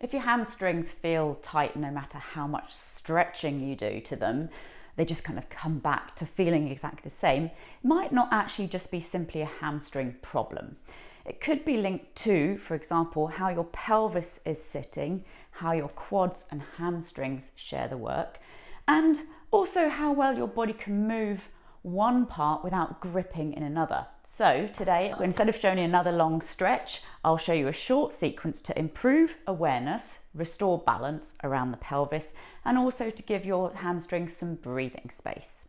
If your hamstrings feel tight no matter how much stretching you do to them, they just kind of come back to feeling exactly the same, it might not actually just be simply a hamstring problem. It could be linked to, for example, how your pelvis is sitting, how your quads and hamstrings share the work, and also how well your body can move one part without gripping in another. So today, instead of showing you another long stretch, I'll show you a short sequence to improve awareness, restore balance around the pelvis, and also to give your hamstrings some breathing space.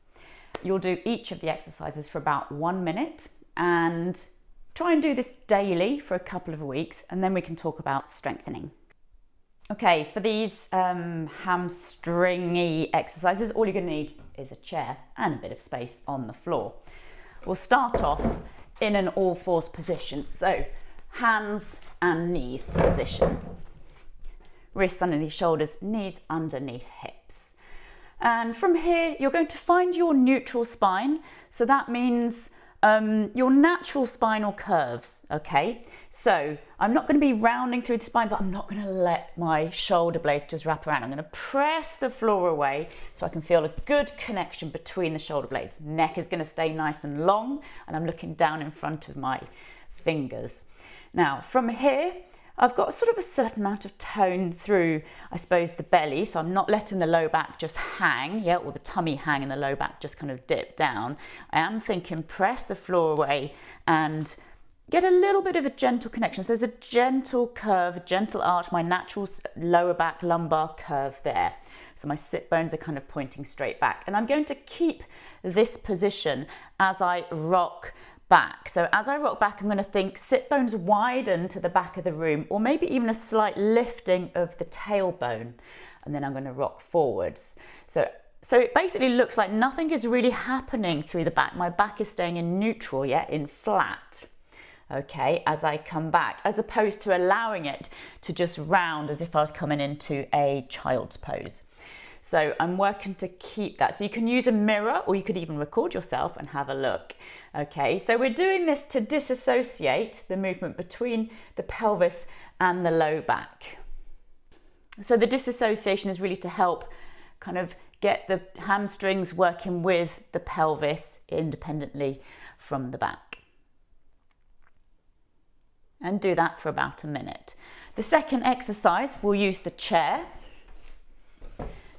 You'll do each of the exercises for about 1 minute and try and do this daily for a couple of weeks, and then we can talk about strengthening. Okay, for these hamstringy exercises, all you're going to need is a chair and a bit of space on the floor. We'll start off in an all fours position. So hands and knees position. Wrists underneath shoulders, knees underneath hips. And from here, you're going to find your neutral spine. So that means your natural spinal curves, okay? So I'm not going to be rounding through the spine, but I'm not going to let my shoulder blades just wrap around. I'm going to press the floor away so I can feel a good connection between the shoulder blades. Neck is going to stay nice and long, and I'm looking down in front of my fingers. Now, from here, I've got sort of a certain amount of tone through, I suppose, the belly. So I'm not letting the low back just hang, or the tummy hang and the low back just kind of dip down. I am thinking press the floor away and get a little bit of a gentle connection. So there's a gentle curve, a gentle arch, my natural lower back lumbar curve there. So my sit bones are kind of pointing straight back. And I'm going to keep this position as I rock back. So as I rock back, I'm going to think sit bones widen to the back of the room, or maybe even a slight lifting of the tailbone, and then I'm going to rock forwards. So it basically looks like nothing is really happening through the back. My back is staying in neutral, in flat, okay, as I come back, as opposed to allowing it to just round as if I was coming into a child's pose. So I'm working to keep that. So you can use a mirror, or you could even record yourself and have a look. Okay, so we're doing this to disassociate the movement between the pelvis and the low back. So the disassociation is really to help kind of get the hamstrings working with the pelvis independently from the back. And do that for about a minute. The second exercise, we'll use the chair.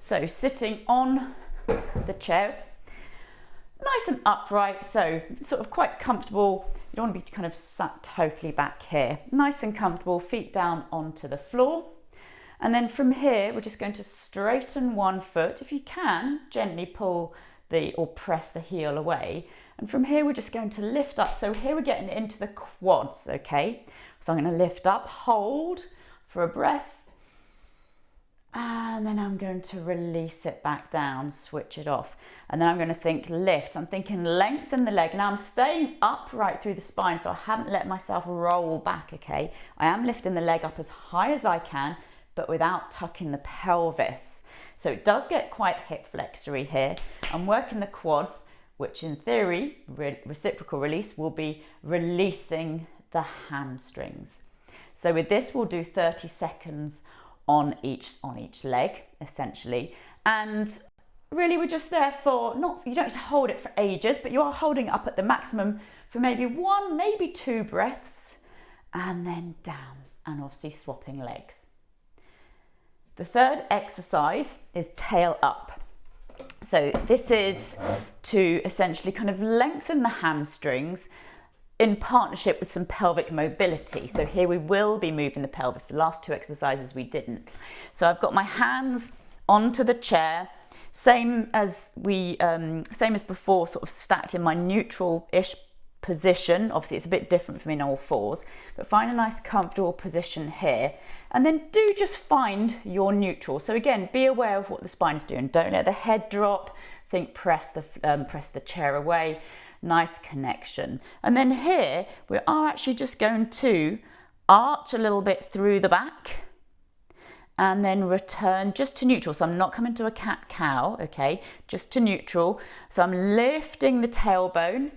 So sitting on the chair, nice and upright, so sort of quite comfortable. You don't want to be kind of sat totally back here. Nice and comfortable, feet down onto the floor. And then from here, we're just going to straighten one foot. If you can, gently pull or press the heel away. And from here, we're just going to lift up. So here we're getting into the quads, okay? So I'm going to lift up, hold for a breath. And then I'm going to release it back down, switch it off. And then I'm going to think lift. I'm thinking lengthen the leg. Now I'm staying upright through the spine, so I haven't let myself roll back, okay? I am lifting the leg up as high as I can, but without tucking the pelvis. So it does get quite hip flexory here. I'm working the quads, which in theory, reciprocal release, will be releasing the hamstrings. So with this, we'll do 30 seconds on each leg, essentially. And really we're just there for, you don't have to hold it for ages, but you are holding it up at the maximum for maybe 1, maybe 2 breaths, and then down, and obviously swapping legs. The third exercise is tail up. So this is to essentially kind of lengthen the hamstrings in partnership with some pelvic mobility. So here we will be moving the pelvis. The last 2 exercises we didn't. So I've got my hands onto the chair, same as before, sort of stacked in my neutral-ish position. Obviously it's a bit different from in all fours, but find a nice comfortable position here. And then do just find your neutral. So again, be aware of what the spine is doing. Don't let the head drop. Think press the chair away. Nice connection. And then here we are actually just going to arch a little bit through the back and then return just to neutral. So I'm not coming to a cat-cow, okay, just to neutral. So I'm lifting the tailbone,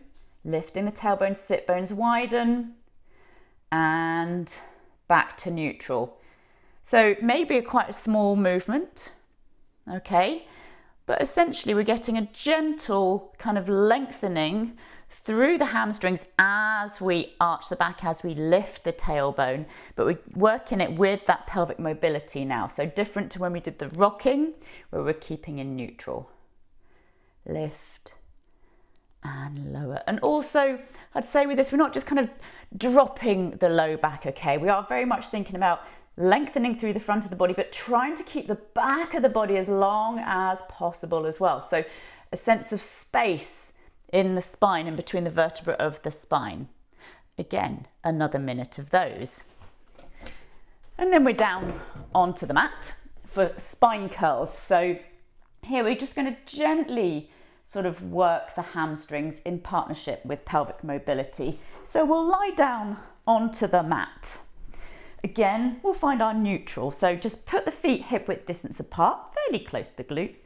sit bones widen and back to neutral. So maybe quite a small movement, okay? But essentially we're getting a gentle kind of lengthening through the hamstrings as we arch the back, as we lift the tailbone, but we're working it with that pelvic mobility now. So different to when we did the rocking, where we're keeping in neutral. Lift and lower. And also, I'd say with this, we're not just kind of dropping the low back, okay? We are very much thinking about lengthening through the front of the body, but trying to keep the back of the body as long as possible as well. So a sense of space in the spine and between the vertebrae of the spine. Again, another minute of those. And then we're down onto the mat for spine curls. So here we're just going to gently sort of work the hamstrings in partnership with pelvic mobility. So we'll lie down onto the mat. Again, we'll find our neutral. So just put the feet hip width distance apart, fairly close to the glutes.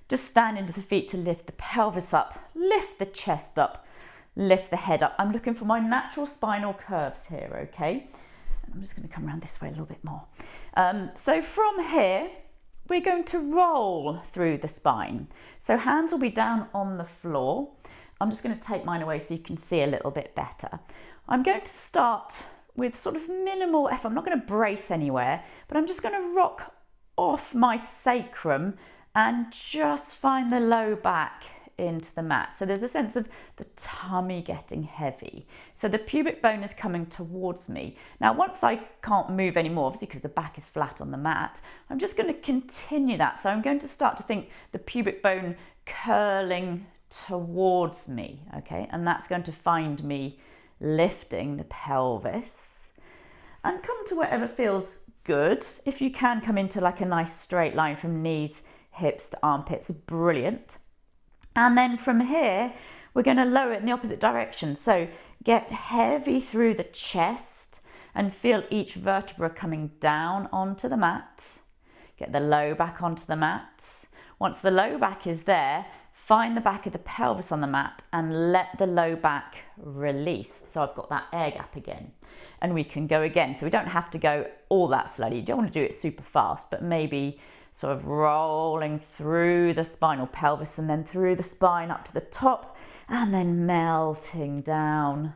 Just stand into the feet to lift the pelvis up, lift the chest up, lift the head up. I'm looking for my natural spinal curves here, okay? I'm just going to come around this way a little bit more. So from here, we're going to roll through the spine. So hands will be down on the floor. I'm just going to take mine away so you can see a little bit better. I'm going to start with sort of minimal effort. I'm not going to brace anywhere, but I'm just going to rock off my sacrum and just find the low back into the mat. So there's a sense of the tummy getting heavy. So the pubic bone is coming towards me. Now, once I can't move anymore, obviously because the back is flat on the mat, I'm just going to continue that. So I'm going to start to think the pubic bone curling towards me, okay? And that's going to find me lifting the pelvis and come to wherever feels good. If you can come into like a nice straight line from knees, hips to armpits, brilliant. And then from here, we're going to lower it in the opposite direction. So get heavy through the chest and feel each vertebra coming down onto the mat. Get the low back onto the mat. Once the low back is there, find the back of the pelvis on the mat and let the low back release. So I've got that air gap again. And we can go again. So we don't have to go all that slowly. You don't want to do it super fast, but maybe sort of rolling through the spinal pelvis and then through the spine up to the top and then melting down,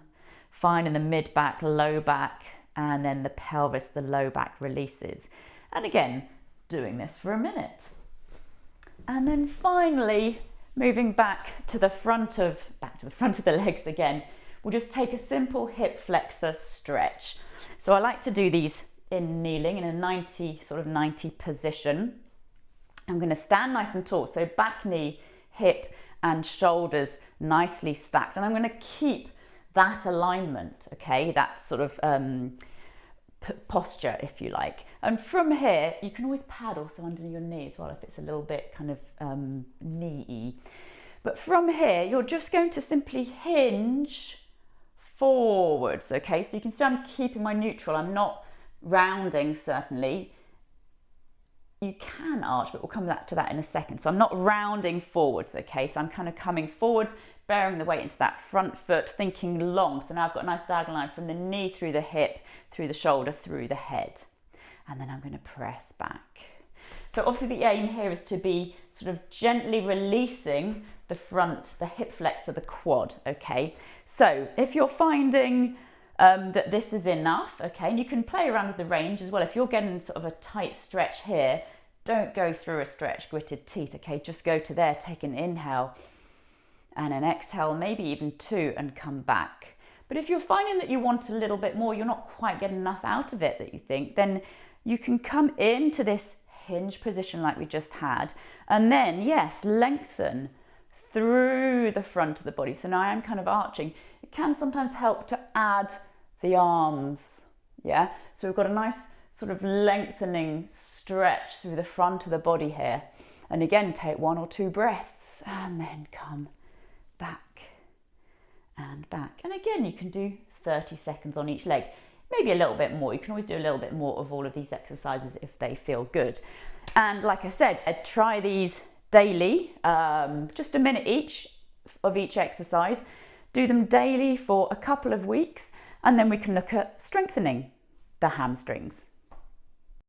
finding the mid back, low back, and then the pelvis, the low back releases. And again, doing this for a minute. And then finally, moving back to the front of the legs again, we'll just take a simple hip flexor stretch. So I like to do these in kneeling in a 90 position. I'm going to stand nice and tall, so back knee, hip and shoulders nicely stacked, and I'm going to keep that alignment, okay, that sort of posture, if you like. And from here, you can always pad also under your knee as well if it's a little bit kind of knee-y. But from here, you're just going to simply hinge forwards, okay? So you can see I'm keeping my neutral. I'm not rounding, certainly. You can arch, but we'll come back to that in a second. So I'm not rounding forwards, okay? So I'm kind of coming forwards, bearing the weight into that front foot, thinking long. So now I've got a nice diagonal line from the knee through the hip, through the shoulder, through the head. And then I'm going to press back. So obviously the aim here is to be sort of gently releasing the front, the hip flexor, the quad, okay? So if you're finding that this is enough, okay, and you can play around with the range as well. If you're getting sort of a tight stretch here, don't go through a stretch, gritted teeth, okay? Just go to there, take an inhale and an exhale, maybe even two, and come back. But if you're finding that you want a little bit more, you're not quite getting enough out of it that you think, then you can come into this hinge position like we just had, and then, yes, lengthen through the front of the body. So now I am kind of arching. It can sometimes help to add the arms, yeah? So we've got a nice sort of lengthening stretch through the front of the body here. And again, take 1 or 2 breaths and then come back and back. And again, you can do 30 seconds on each leg, maybe a little bit more. You can always do a little bit more of all of these exercises if they feel good. And like I said, try these daily, just a minute each of each exercise. Do them daily for a couple of weeks, and then we can look at strengthening the hamstrings.